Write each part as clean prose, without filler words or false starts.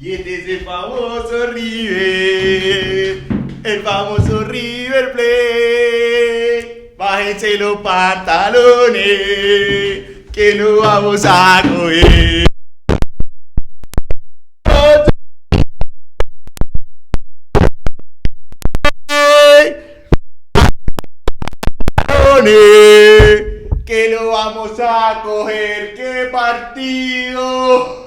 Y este es el famoso River Plate. Bájense los pantalones, que no vamos a coger. Que lo vamos a coger. ¡Qué partido!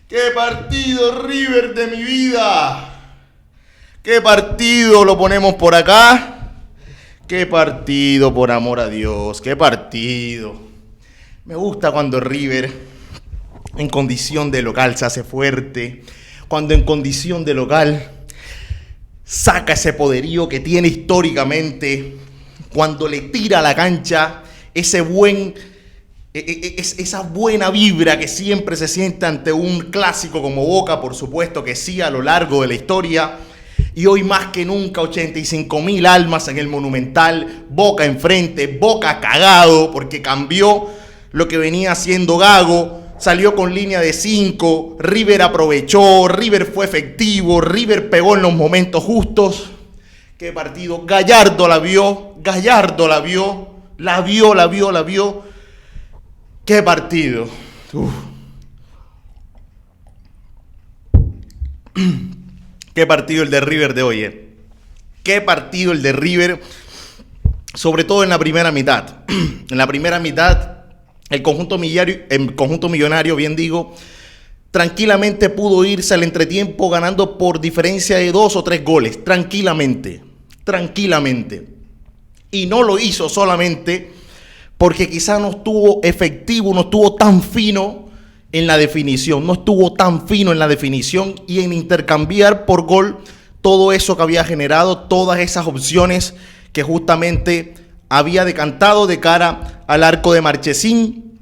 ¡Qué partido, River de mi vida! ¡Qué partido! Lo ponemos por acá. ¡Qué partido, por amor a Dios! ¡Qué partido! Me gusta cuando River en condición de local se hace fuerte. Cuando en condición de local saca ese poderío que tiene históricamente. Cuando le tira a la cancha esa buena vibra que siempre se siente ante un clásico como Boca, por supuesto que sí, a lo largo de la historia. Y hoy más que nunca, 85.000 almas en el Monumental, Boca enfrente, Boca cagado, porque cambió lo que venía haciendo Gago, salió con línea de 5, River aprovechó, River fue efectivo, River pegó en los momentos justos. Qué partido, Gallardo la vio. Qué partido. Uf. Qué partido el de River de hoy. Qué partido el de River, sobre todo en la primera mitad. En la primera mitad, el conjunto millonario, bien digo, tranquilamente pudo irse al entretiempo ganando por diferencia de 2 o 3 goles. Tranquilamente. Y no lo hizo solamente porque quizá no estuvo efectivo, no estuvo tan fino en la definición. Y en intercambiar por gol todo eso que había generado, todas esas opciones que justamente había decantado de cara al arco de Marchesín.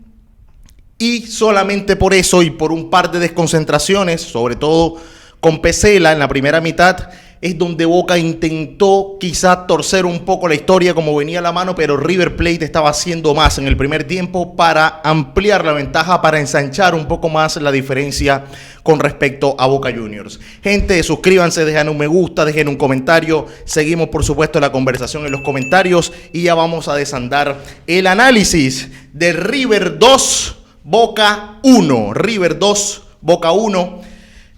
Y solamente por eso y por un par de desconcentraciones, sobre todo con Pesela en la primera mitad, es donde Boca intentó quizá torcer un poco la historia como venía a la mano, pero River Plate estaba haciendo más en el primer tiempo para ampliar la ventaja, para ensanchar un poco más la diferencia con respecto a Boca Juniors. Gente, suscríbanse, dejen un me gusta, dejen un comentario. Seguimos, por supuesto, la conversación en los comentarios y ya vamos a desandar el análisis de River 2, Boca 1. River 2, Boca 1.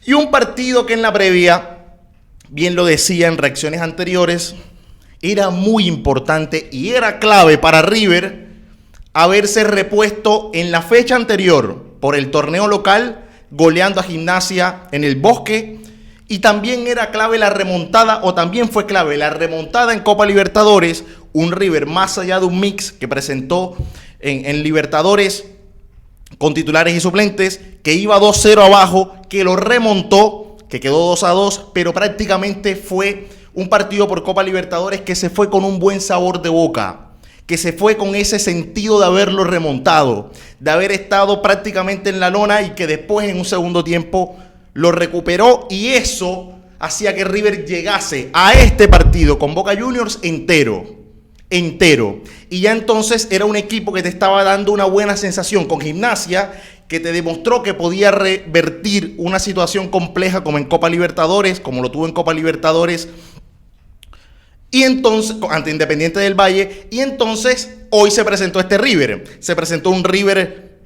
Y un partido que en la previa, bien lo decía en reacciones anteriores, era muy importante y era clave para River haberse repuesto en la fecha anterior por el torneo local, goleando a Gimnasia en el Bosque. Y también era clave la remontada, o también fue clave la remontada en Copa Libertadores. Un River más allá de un mix que presentó en Libertadores con titulares y suplentes, que iba 2-0 abajo, que lo remontó, que quedó 2-2, pero prácticamente fue un partido por Copa Libertadores que se fue con un buen sabor de boca, que se fue con ese sentido de haberlo remontado, de haber estado prácticamente en la lona y que después en un segundo tiempo lo recuperó, y eso hacía que River llegase a este partido con Boca Juniors entero. Y ya entonces era un equipo que te estaba dando una buena sensación con Gimnasia, que te demostró que podía revertir una situación compleja como en Copa Libertadores, como lo tuvo en Copa Libertadores, y entonces ante Independiente del Valle. Y entonces hoy se presentó este River. Se presentó un River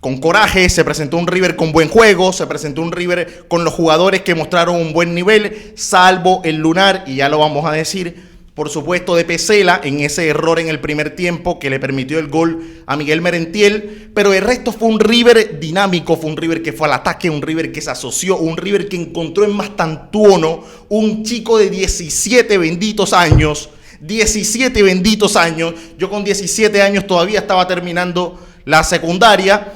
con coraje, se presentó un River con buen juego, se presentó un River con los jugadores que mostraron un buen nivel, salvo el lunar, y ya lo vamos a decir, por supuesto, de Pesela en ese error en el primer tiempo que le permitió el gol a Miguel Merentiel. Pero el resto fue un River dinámico, fue un River que fue al ataque, un River que se asoció, un River que encontró en Mastantuono un chico de 17 benditos años. 17 benditos años. Yo con 17 años todavía estaba terminando la secundaria.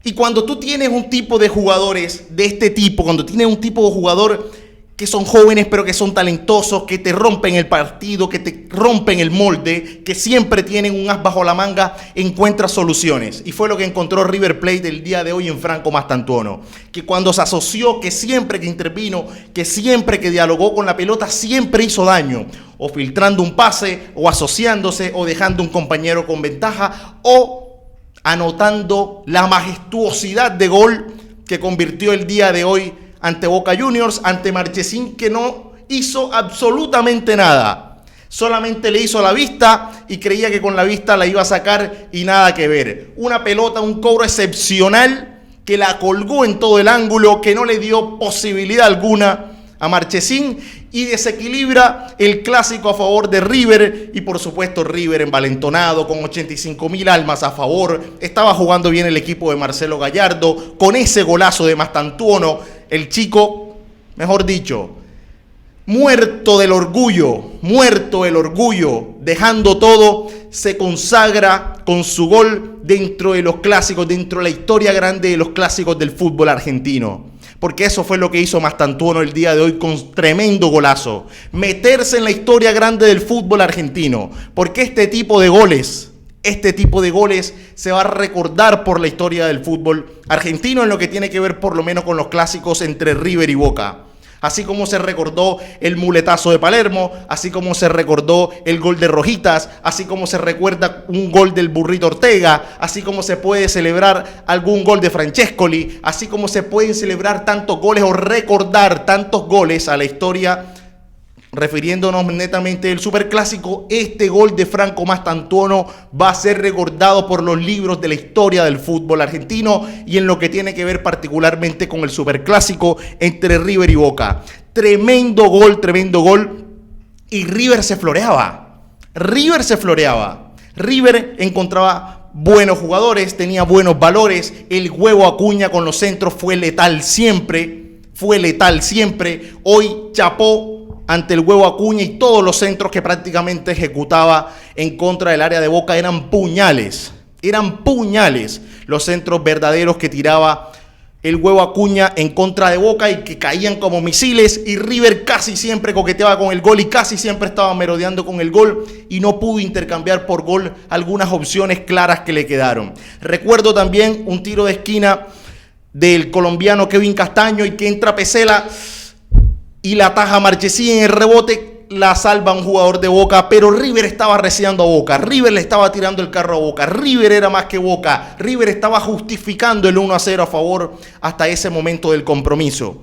Y cuando tú tienes un tipo de jugadores de este tipo, cuando tienes un tipo de jugador que son jóvenes pero que son talentosos, que te rompen el partido, que te rompen el molde, que siempre tienen un as bajo la manga, encuentras soluciones. Y fue lo que encontró River Plate el día de hoy en Franco Mastantuono, que cuando se asoció, que siempre que intervino, que siempre que dialogó con la pelota, siempre hizo daño, o filtrando un pase, o asociándose, o dejando un compañero con ventaja, o anotando la majestuosidad de gol que convirtió el día de hoy ante Boca Juniors, ante Marchesín, que no hizo absolutamente nada. Solamente le hizo la vista y creía que con la vista la iba a sacar y nada que ver. Una pelota, un cobro excepcional que la colgó en todo el ángulo, que no le dio posibilidad alguna a Marchesín y desequilibra el clásico a favor de River. Y por supuesto River envalentonado con 85.000 almas a favor. Estaba jugando bien el equipo de Marcelo Gallardo con ese golazo de Mastantuono. El chico, mejor dicho, muerto del orgullo, dejando todo, se consagra con su gol dentro de los clásicos, dentro de la historia grande de los clásicos del fútbol argentino. Porque eso fue lo que hizo Mastantuono el día de hoy con tremendo golazo. Meterse en la historia grande del fútbol argentino. Porque este tipo de goles se va a recordar por la historia del fútbol argentino en lo que tiene que ver por lo menos con los clásicos entre River y Boca. Así como se recordó el muletazo de Palermo, así como se recordó el gol de Rojitas, así como se recuerda un gol del Burrito Ortega, así como se puede celebrar algún gol de Francescoli, así como se pueden celebrar tantos goles o recordar tantos goles a la historia. Refiriéndonos netamente al superclásico, este gol de Franco Mastantuono va a ser recordado por los libros de la historia del fútbol argentino y en lo que tiene que ver particularmente con el superclásico entre River y Boca. Tremendo gol, y River se floreaba. River encontraba buenos jugadores, tenía buenos valores, el huevo Acuña con los centros fue letal siempre. Hoy chapó ante el huevo Acuña y todos los centros que prácticamente ejecutaba en contra del área de Boca eran puñales. Los centros verdaderos que tiraba el huevo Acuña en contra de Boca y que caían como misiles, y River casi siempre coqueteaba con el gol y casi siempre estaba merodeando con el gol y no pudo intercambiar por gol algunas opciones claras que le quedaron. Recuerdo también un tiro de esquina del colombiano Kevin Castaño y que entra Pesela y la ataja Marchesín en el rebote, la salva un jugador de Boca, pero River estaba reciando a Boca, River le estaba tirando el carro a Boca, River era más que Boca, River estaba justificando el 1-0 a favor hasta ese momento del compromiso.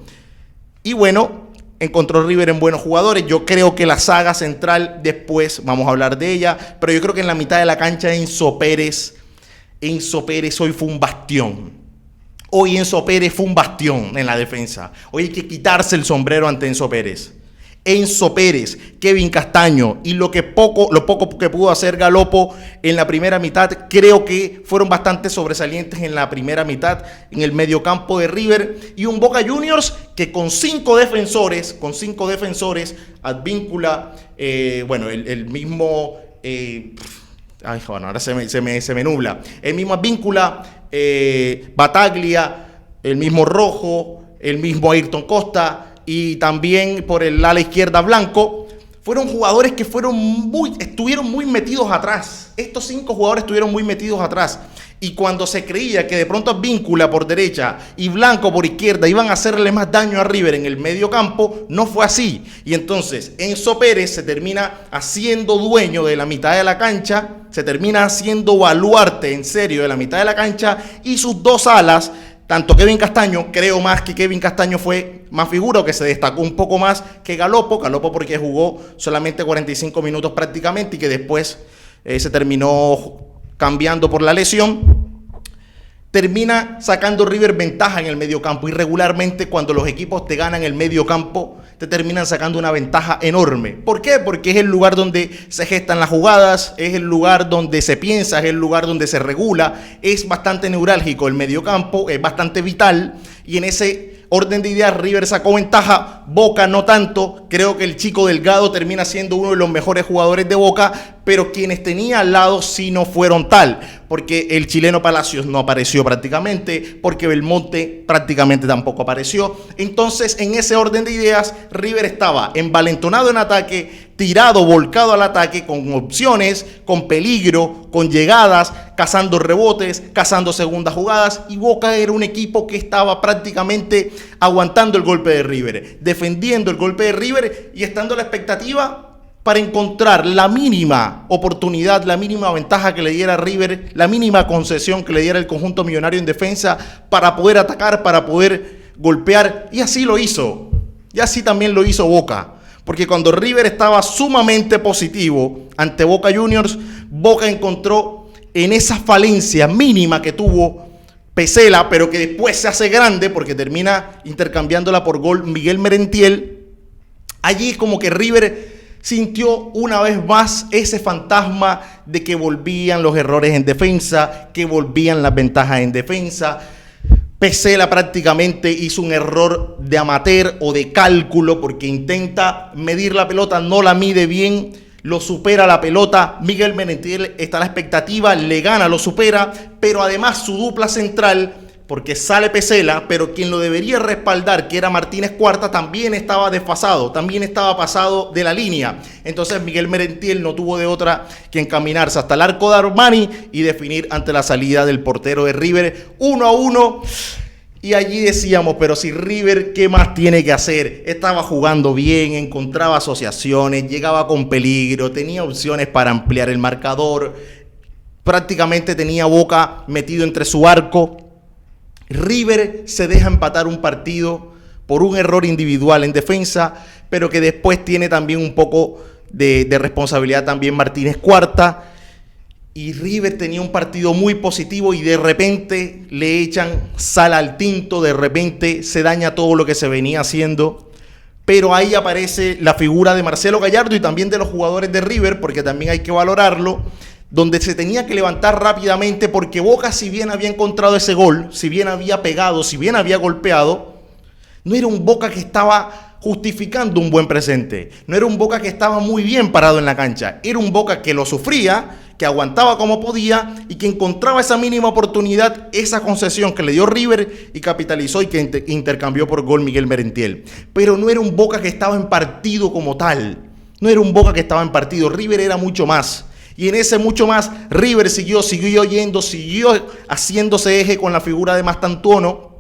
Y bueno, encontró River en buenos jugadores. Yo creo que la saga central, después vamos a hablar de ella, pero yo creo que en la mitad de la cancha Enzo Pérez hoy fue un bastión. Hoy Enzo Pérez fue un bastión en la defensa. Hoy hay que quitarse el sombrero ante Enzo Pérez. Enzo Pérez, Kevin Castaño y lo poco que pudo hacer Galopo en la primera mitad, creo que fueron bastante sobresalientes en la primera mitad en el mediocampo de River, y un Boca Juniors que con cinco defensores, Advíncula, el mismo... ahora se me nubla. El mismo Advíncula, Bataglia, el mismo Rojo, el mismo Ayrton Costa y también por el ala izquierda Blanco, fueron jugadores que estuvieron muy metidos atrás. Estos 5 jugadores estuvieron muy metidos atrás. Y cuando se creía que de pronto Advíncula por derecha y Blanco por izquierda iban a hacerle más daño a River en el medio campo, no fue así. Y entonces Enzo Pérez se termina haciendo dueño de la mitad de la cancha, se termina haciendo baluarte en serio de la mitad de la cancha, y sus dos alas, tanto Kevin Castaño, creo más que Kevin Castaño fue más figura o que se destacó un poco más que Galopo porque jugó solamente 45 minutos prácticamente y que después se terminó cambiando por la lesión, termina sacando River ventaja en el mediocampo. Y regularmente cuando los equipos te ganan el mediocampo, te terminan sacando una ventaja enorme. ¿Por qué? Porque es el lugar donde se gestan las jugadas, es el lugar donde se piensa, es el lugar donde se regula, es bastante neurálgico el mediocampo, es bastante vital, y en ese orden de ideas River sacó ventaja, Boca no tanto. Creo que el chico Delgado termina siendo uno de los mejores jugadores de Boca, pero quienes tenía al lado sí no fueron tal, porque el chileno Palacios no apareció prácticamente, porque Belmonte prácticamente tampoco apareció. Entonces, en ese orden de ideas, River estaba envalentonado en ataque, tirado, volcado al ataque, con opciones, con peligro, con llegadas, cazando rebotes, cazando segundas jugadas, y Boca era un equipo que estaba prácticamente aguantando el golpe de River, defendiendo el golpe de River y estando a la expectativa para encontrar la mínima oportunidad, la mínima ventaja que le diera River, la mínima concesión que le diera el conjunto millonario en defensa para poder atacar, para poder golpear, y así lo hizo. Y así también lo hizo Boca. Porque cuando River estaba sumamente positivo ante Boca Juniors, Boca encontró en esa falencia mínima que tuvo Pesela, pero que después se hace grande porque termina intercambiándola por gol Miguel Merentiel. Allí como que River sintió una vez más ese fantasma de que volvían los errores en defensa, que volvían las ventajas en defensa. Pesela prácticamente hizo un error de amateur o de cálculo porque intenta medir la pelota, no la mide bien, lo supera la pelota. Miguel Merentiel está a la expectativa, le gana, lo supera, pero además su dupla central, porque sale Pesela, pero quien lo debería respaldar, que era Martínez Cuarta, también estaba desfasado, también estaba pasado de la línea. Entonces Miguel Merentiel no tuvo de otra que encaminarse hasta el arco de Armani y definir ante la salida del portero de River 1-1. Y allí decíamos, pero si River, ¿qué más tiene que hacer? Estaba jugando bien, encontraba asociaciones, llegaba con peligro, tenía opciones para ampliar el marcador, prácticamente tenía Boca metido entre su arco. River se deja empatar un partido por un error individual en defensa, pero que después tiene también un poco de responsabilidad también Martínez Cuarta. Y River tenía un partido muy positivo y de repente le echan sal al tinto, de repente se daña todo lo que se venía haciendo. Pero ahí aparece la figura de Marcelo Gallardo y también de los jugadores de River, porque también hay que valorarlo, donde se tenía que levantar rápidamente porque Boca, si bien había encontrado ese gol, si bien había pegado, si bien había golpeado, no era un Boca que estaba justificando un buen presente, no era un Boca que estaba muy bien parado en la cancha, era un Boca que lo sufría, que aguantaba como podía y que encontraba esa mínima oportunidad, esa concesión que le dio River y capitalizó y que intercambió por gol Miguel Merentiel. Pero no era un Boca que estaba en partido como tal, no era un Boca que estaba en partido, River era mucho más. Y en ese mucho más, River siguió yendo, siguió haciéndose eje con la figura de Mastantuono,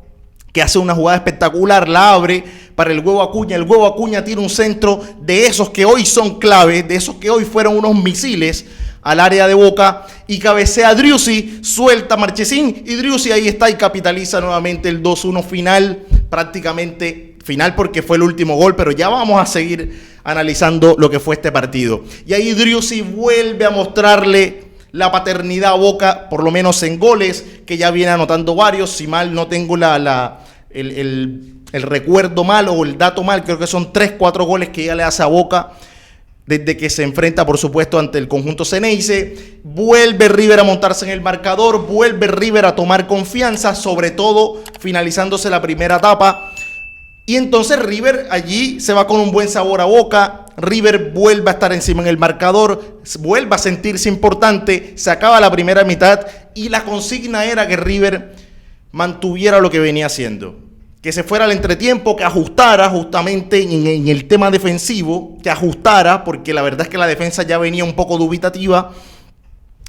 que hace una jugada espectacular, la abre para el Huevo Acuña. El Huevo Acuña tiene un centro de esos que hoy son clave, de esos que hoy fueron unos misiles al área de Boca, y cabecea Driussi, suelta Marchesín, y Driussi ahí está y capitaliza nuevamente el 2-1 final, prácticamente final porque fue el último gol, pero ya vamos a seguir analizando lo que fue este partido. Y ahí Driussi vuelve a mostrarle la paternidad a Boca, por lo menos en goles, que ya viene anotando varios. Si mal no tengo el recuerdo mal o el dato mal, creo que son 3-4 goles que ya le hace a Boca desde que se enfrenta, por supuesto, ante el conjunto Ceneice. Vuelve River a montarse en el marcador, vuelve River a tomar confianza, sobre todo finalizándose la primera etapa. Y entonces River allí se va con un buen sabor a boca. River vuelve a estar encima en el marcador, vuelve a sentirse importante, se acaba la primera mitad y la consigna era que River mantuviera lo que venía haciendo. Que se fuera al entretiempo, que ajustara justamente en el tema defensivo, que ajustara, porque la verdad es que la defensa ya venía un poco dubitativa.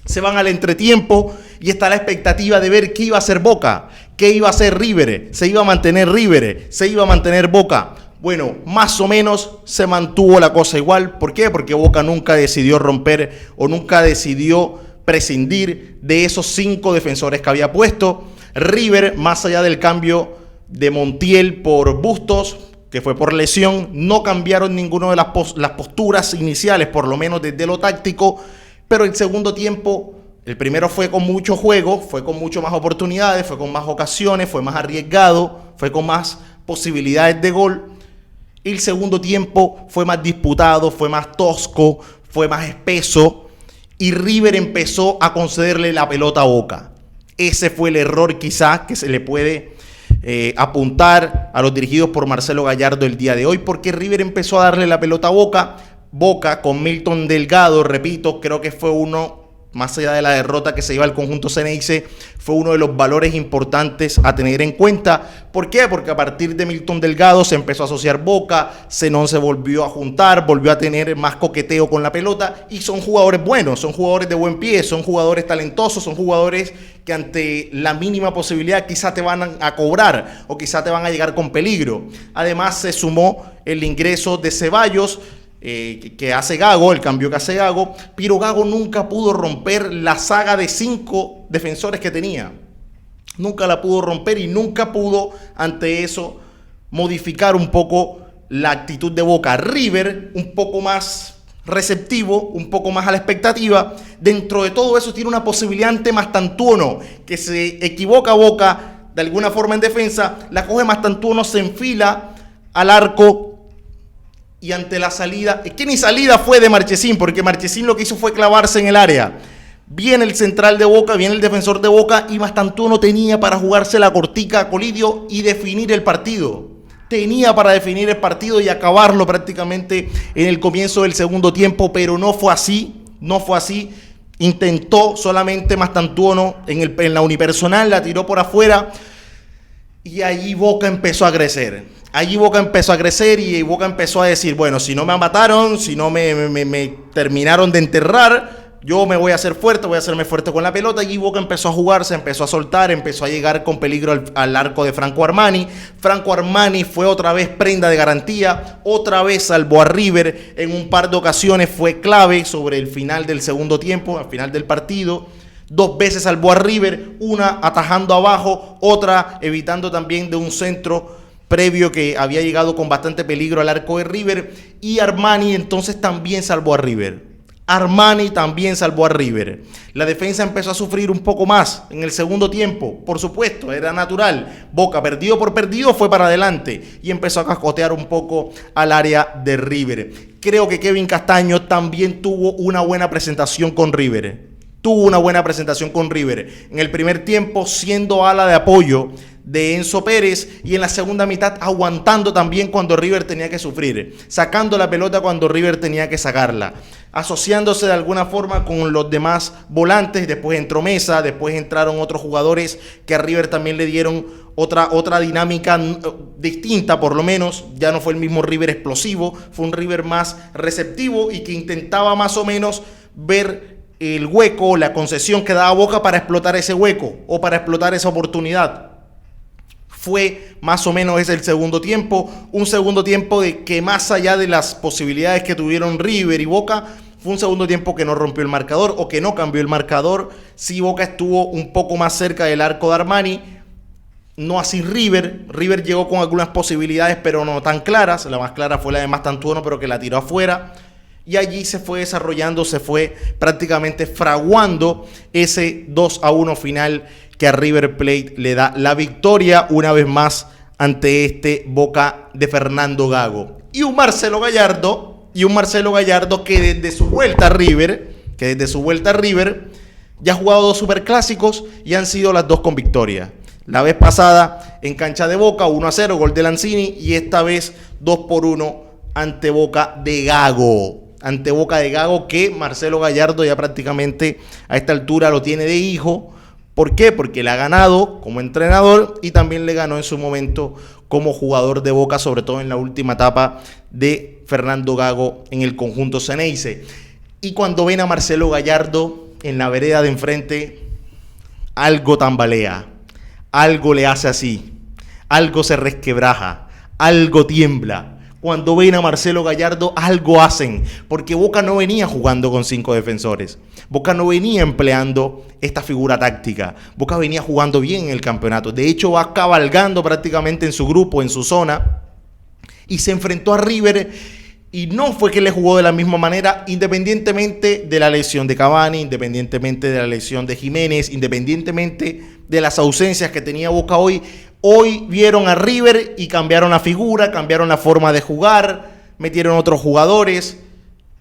Se van al entretiempo y está la expectativa de ver qué iba a hacer Boca, qué iba a hacer River, se iba a mantener River, se iba a mantener Boca. Bueno, más o menos se mantuvo la cosa igual. ¿Por qué? Porque Boca nunca decidió romper o nunca decidió prescindir de esos 5 defensores que había puesto. River, más allá del cambio de Montiel por Bustos, que fue por lesión, no cambiaron ninguno de las posturas iniciales, por lo menos desde lo táctico, pero el segundo tiempo, el primero fue con mucho juego, fue con mucho más oportunidades, fue con más ocasiones, fue más arriesgado, fue con más posibilidades de gol. El segundo tiempo fue más disputado, fue más tosco, fue más espeso y River empezó a concederle la pelota a Boca. Ese fue el error quizás que se le puede apuntar a los dirigidos por Marcelo Gallardo el día de hoy, porque River empezó a darle la pelota a Boca. Boca con Milton Delgado, repito, creo que fue uno, más allá de la derrota que se iba al conjunto Ceneice, fue uno de los valores importantes a tener en cuenta. ¿Por qué? Porque a partir de Milton Delgado se empezó a asociar Boca, Zenón se volvió a juntar, volvió a tener más coqueteo con la pelota y son jugadores buenos, son jugadores de buen pie, son jugadores talentosos, son jugadores que ante la mínima posibilidad quizá te van a cobrar o quizá te van a llegar con peligro. Además se sumó el ingreso de Ceballos, que hace Gago, el cambio que hace Gago, pero Gago nunca pudo romper la saga de 5 defensores que tenía. nunca la pudo romper y nunca pudo ante eso modificar un poco la actitud de Boca. River, un poco más receptivo, un poco más a la expectativa. Dentro de todo eso tiene una posibilidad ante Mastantuono, que se equivoca Boca de alguna forma en defensa, la coge Mastantuono, se enfila al arco y ante la salida, es que ni salida fue de Marchesín, porque Marchesín lo que hizo fue clavarse en el área. Viene el central de Boca, viene el defensor de Boca y Mastantuono tenía para jugarse la cortica a Colidio y definir el partido. Tenía para definir el partido y acabarlo prácticamente en el comienzo del segundo tiempo, pero no fue así, no fue así. Intentó solamente Mastantuono en la unipersonal, la tiró por afuera y allí Boca empezó a crecer. Allí Boca empezó a crecer y Boca empezó a decir, bueno, si no me mataron, si no me terminaron de enterrar, yo me voy a hacer fuerte, voy a hacerme fuerte con la pelota. Y Boca empezó a jugarse, empezó a soltar, empezó a llegar con peligro al arco de Franco Armani. Franco Armani fue otra vez prenda de garantía, otra vez salvó a River. En un par de ocasiones fue clave sobre el final del segundo tiempo, al final del partido. 2 veces salvó a River, una atajando abajo, otra evitando también de un centro previo que había llegado con bastante peligro al arco de River. Y Armani entonces también salvó a River. Armani también salvó a River. La defensa empezó a sufrir un poco más en el segundo tiempo. Por supuesto, era natural. Boca, perdido por perdido, fue para adelante y empezó a cascotear un poco al área de River. Creo que Kevin Castaño también tuvo una buena presentación con River. En el primer tiempo, siendo ala de apoyo de Enzo Pérez y en la segunda mitad aguantando también cuando River tenía que sufrir, sacando la pelota cuando River tenía que sacarla, asociándose de alguna forma con los demás volantes. Después entró Mesa, después entraron otros jugadores que a River también le dieron otra dinámica distinta, por lo menos. Ya no fue el mismo River explosivo, fue un River más receptivo y que intentaba más o menos ver el hueco, la concesión que daba Boca para explotar ese hueco o para explotar esa oportunidad. Fue más o menos ese el segundo tiempo, un segundo tiempo de que más allá de las posibilidades que tuvieron River y Boca, fue un segundo tiempo que no rompió el marcador o que no cambió el marcador. Sí, Boca estuvo un poco más cerca del arco de Armani, no así River. River llegó con algunas posibilidades pero no tan claras. La más clara fue la de Mastantuono, pero que la tiró afuera. Y allí se fue desarrollando, se fue prácticamente fraguando ese 2-1 final que a River Plate le da la victoria una vez más ante este Boca de Fernando Gago. Y un Marcelo Gallardo que desde su vuelta a River, ya ha jugado 2 superclásicos y han sido las 2 con victoria. La vez pasada en cancha de Boca, 1-0, gol de Lanzini, y esta vez 2-1 ante Boca de Gago. Que Marcelo Gallardo ya prácticamente a esta altura lo tiene de hijo. ¿Por qué? Porque le ha ganado como entrenador y también le ganó en su momento como jugador de Boca, sobre todo en la última etapa de Fernando Gago en el conjunto Ceneice. Y cuando ven a Marcelo Gallardo en la vereda de enfrente, algo tambalea, algo le hace así, algo se resquebraja, algo tiembla. Cuando ven a Marcelo Gallardo, algo hacen, porque Boca no venía jugando con 5 defensores. Boca no venía empleando esta figura táctica. Boca venía jugando bien en el campeonato. De hecho, va cabalgando prácticamente en su grupo, en su zona, y se enfrentó a River. Y no fue que le jugó de la misma manera, independientemente de la lesión de Cavani, independientemente de la lesión de Jiménez, independientemente de las ausencias que tenía Boca hoy. Hoy vieron a River y cambiaron la figura, cambiaron la forma de jugar, metieron otros jugadores,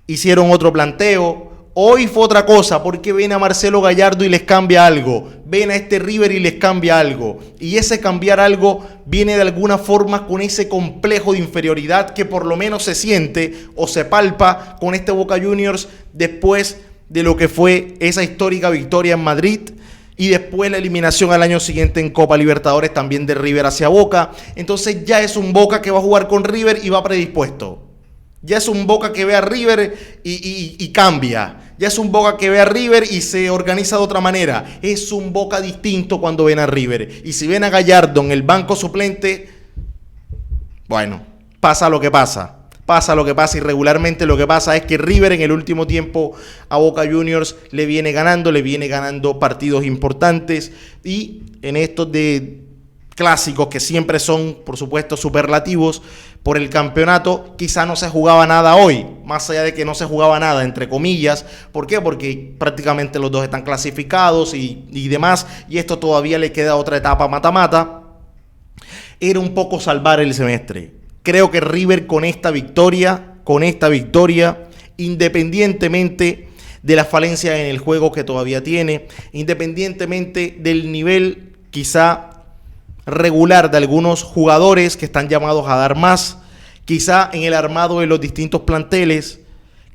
hicieron otro planteo. Hoy fue otra cosa, porque ven a Marcelo Gallardo y les cambia algo. Ven a este River y les cambia algo. Y ese cambiar algo viene de alguna forma con ese complejo de inferioridad que por lo menos se siente o se palpa con este Boca Juniors después de lo que fue esa histórica victoria en Madrid. Y después la eliminación al año siguiente en Copa Libertadores también de River hacia Boca. Entonces ya es un Boca que va a jugar con River y va predispuesto. Ya es un Boca que ve a River y cambia. Ya es un Boca que ve a River y se organiza de otra manera. Es un Boca distinto cuando ven a River. Y si ven a Gallardo en el banco suplente, bueno, pasa lo que pasa. pasa lo que pasa y regularmente lo que pasa es que River en el último tiempo a Boca Juniors le viene ganando partidos importantes y en estos de clásicos que siempre son, por supuesto, superlativos por el campeonato, quizá no se jugaba nada hoy, más allá de que no se jugaba nada, entre comillas. ¿Por qué? Porque prácticamente los dos están clasificados y demás, y esto todavía le queda otra etapa mata-mata. Era un poco salvar el semestre. Creo que River con esta victoria, independientemente de las falencias en el juego que todavía tiene, independientemente del nivel quizá regular de algunos jugadores que están llamados a dar más, quizá en el armado de los distintos planteles,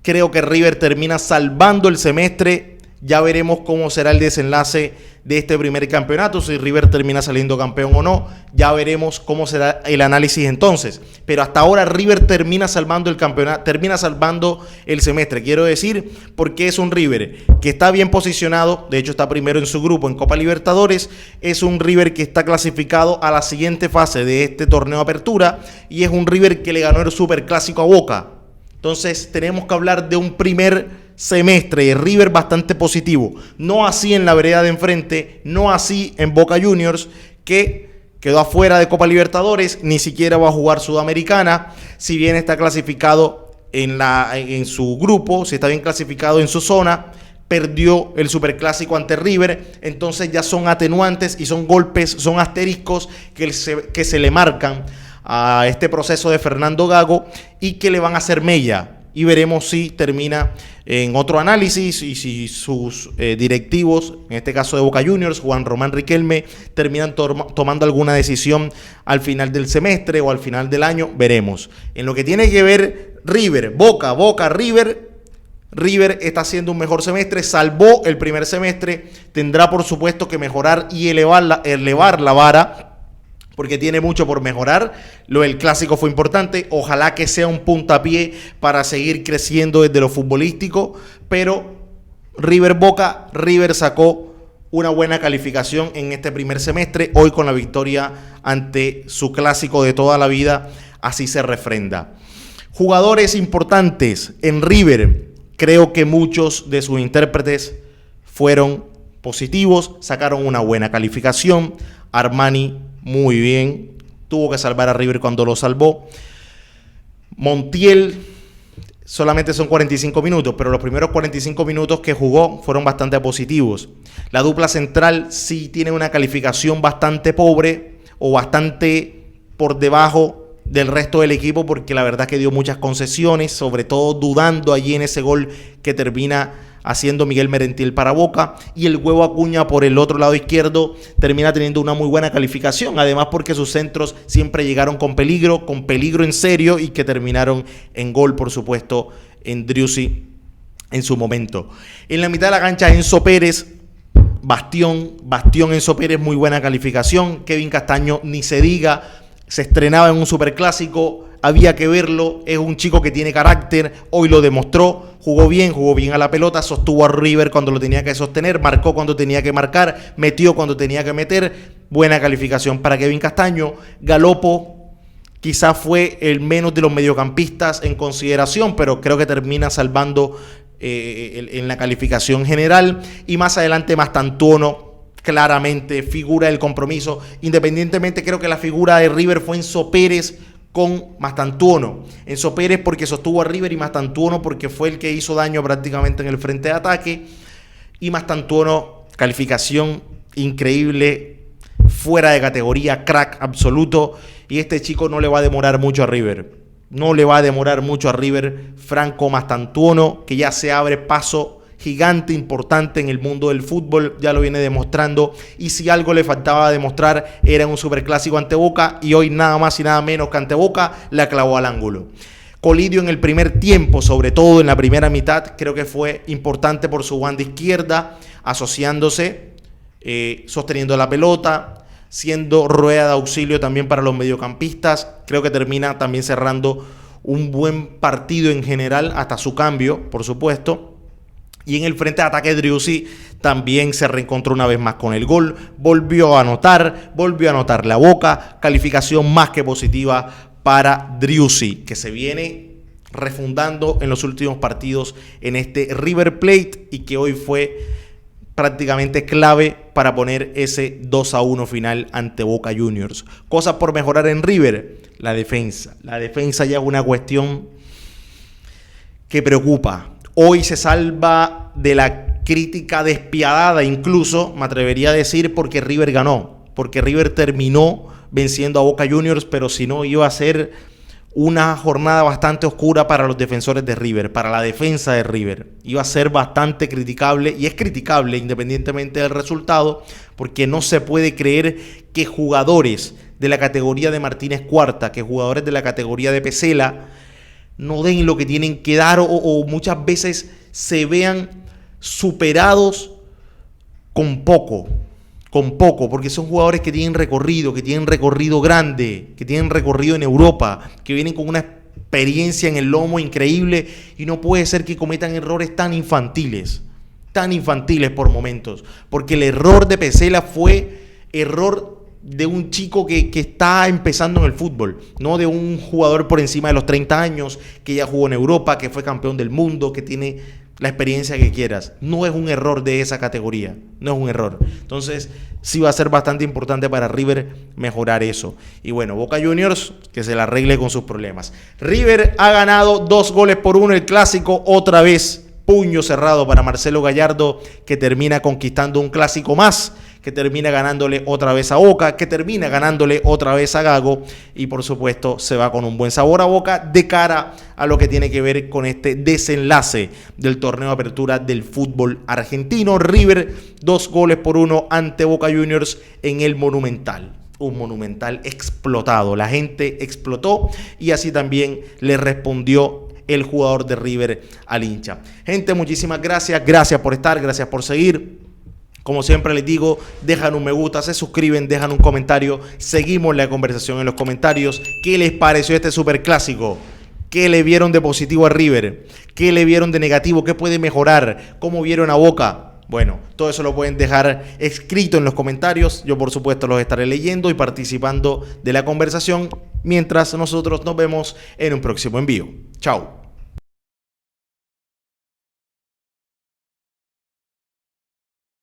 creo que River termina salvando el semestre. Ya veremos cómo será el desenlace de este primer campeonato, si River termina saliendo campeón o no, ya veremos cómo será el análisis entonces. Pero hasta ahora River termina salvando el campeonato, termina salvando el semestre. Quiero decir, porque es un River que está bien posicionado, de hecho está primero en su grupo en Copa Libertadores, es un River que está clasificado a la siguiente fase de este torneo de apertura y es un River que le ganó el Superclásico a Boca. Entonces tenemos que hablar de un primer semestre de River bastante positivo. No así en la vereda de enfrente, no así en Boca Juniors, que quedó afuera de Copa Libertadores, ni siquiera va a jugar Sudamericana, si bien está clasificado en su grupo, si está bien clasificado en su zona, perdió el Superclásico ante River. Entonces ya son atenuantes y son golpes, son asteriscos que se le marcan a este proceso de Fernando Gago y que le van a hacer mella, y veremos si termina en otro análisis y si sus directivos, en este caso de Boca Juniors, Juan Román Riquelme, terminan tomando alguna decisión al final del semestre o al final del año. Veremos. En lo que tiene que ver River, Boca, River está haciendo un mejor semestre, salvó el primer semestre, tendrá por supuesto que mejorar y elevar la vara, porque tiene mucho por mejorar. Lo del clásico fue importante, ojalá que sea un puntapié para seguir creciendo desde lo futbolístico, pero River sacó una buena calificación en este primer semestre, hoy con la victoria ante su clásico de toda la vida, así se refrenda. Jugadores importantes en River, creo que muchos de sus intérpretes fueron positivos, sacaron una buena calificación. Armani, muy bien, tuvo que salvar a River cuando lo salvó. Montiel, solamente son 45 minutos, pero los primeros 45 minutos que jugó fueron bastante positivos. La dupla central sí tiene una calificación bastante pobre o bastante por debajo del resto del equipo, porque la verdad que dio muchas concesiones, sobre todo dudando allí en ese gol que termina haciendo Miguel Merentiel para Boca, y el Huevo Acuña por el otro lado izquierdo termina teniendo una muy buena calificación, además porque sus centros siempre llegaron con peligro en serio, y que terminaron en gol, por supuesto, en Driussi en su momento. En la mitad de la cancha, Enzo Pérez, bastión Enzo Pérez, muy buena calificación. Kevin Castaño, ni se diga, se estrenaba en un superclásico, había que verlo, es un chico que tiene carácter, hoy lo demostró, jugó bien a la pelota, sostuvo a River cuando lo tenía que sostener, marcó cuando tenía que marcar, metió cuando tenía que meter. Buena calificación para Kevin Castaño. Galopo quizás fue el menos de los mediocampistas en consideración, pero creo que termina salvando en la calificación general. Y más adelante Mastantuono, claramente figura del compromiso. Independientemente, creo que la figura de River fue Enzo Pérez con Mastantuono. Enzo Pérez porque sostuvo a River, y Mastantuono porque fue el que hizo daño prácticamente en el frente de ataque. Y Mastantuono, calificación increíble, fuera de categoría, crack absoluto. Y este chico no le va a demorar mucho a River. Franco Mastantuono, que ya se abre paso gigante, importante en el mundo del fútbol, ya lo viene demostrando, y si algo le faltaba demostrar era un superclásico ante Boca, y hoy nada más y nada menos que ante Boca la clavó al ángulo. Colidio en el primer tiempo, sobre todo en la primera mitad, creo que fue importante por su banda izquierda, asociándose, sosteniendo la pelota, siendo rueda de auxilio también para los mediocampistas. Creo que termina también cerrando un buen partido en general, hasta su cambio, por supuesto. Y en el frente de ataque, Driussi también se reencontró una vez más con el gol. Volvió a anotar la Boca. Calificación más que positiva para Driussi, que se viene refundando en los últimos partidos en este River Plate y que hoy fue prácticamente clave para poner ese 2-1 final ante Boca Juniors. Cosas por mejorar en River, la defensa. La defensa ya es una cuestión que preocupa. Hoy se salva de la crítica despiadada, incluso me atrevería a decir, porque River ganó, porque River terminó venciendo a Boca Juniors, pero si no iba a ser una jornada bastante oscura para los defensores de River, para la defensa de River. Iba a ser bastante criticable, y es criticable independientemente del resultado, porque no se puede creer que jugadores de la categoría de Martínez Cuarta, que jugadores de la categoría de Pesela, no den lo que tienen que dar o muchas veces se vean superados con poco, porque son jugadores que tienen recorrido grande, que tienen recorrido en Europa, que vienen con una experiencia en el lomo increíble, y no puede ser que cometan errores tan infantiles por momentos, porque el error de Pesela fue error de un chico que está empezando en el fútbol, no de un jugador por encima de los 30 años, que ya jugó en Europa, que fue campeón del mundo, que tiene la experiencia que quieras. No es un error de esa categoría, no es un error. Entonces sí va a ser bastante importante para River mejorar eso. Y bueno, Boca Juniors que se la arregle con sus problemas. River ha ganado 2-1 el clásico, otra vez puño cerrado para Marcelo Gallardo, que termina conquistando un clásico más, que termina ganándole otra vez a Boca, que termina ganándole otra vez a Gago, y por supuesto se va con un buen sabor a boca de cara a lo que tiene que ver con este desenlace del torneo de apertura del fútbol argentino. River 2-1 ante Boca Juniors en el Monumental. Un Monumental explotado, la gente explotó y así también le respondió el jugador de River al hincha. Gente, muchísimas gracias por estar, gracias por seguir. Como siempre les digo, dejan un me gusta, se suscriben, dejan un comentario, seguimos la conversación en los comentarios. ¿Qué les pareció este superclásico? ¿Qué le vieron de positivo a River? ¿Qué le vieron de negativo? ¿Qué puede mejorar? ¿Cómo vieron a Boca? Bueno, todo eso lo pueden dejar escrito en los comentarios. Yo por supuesto los estaré leyendo y participando de la conversación, mientras nosotros nos vemos en un próximo envío. Chao.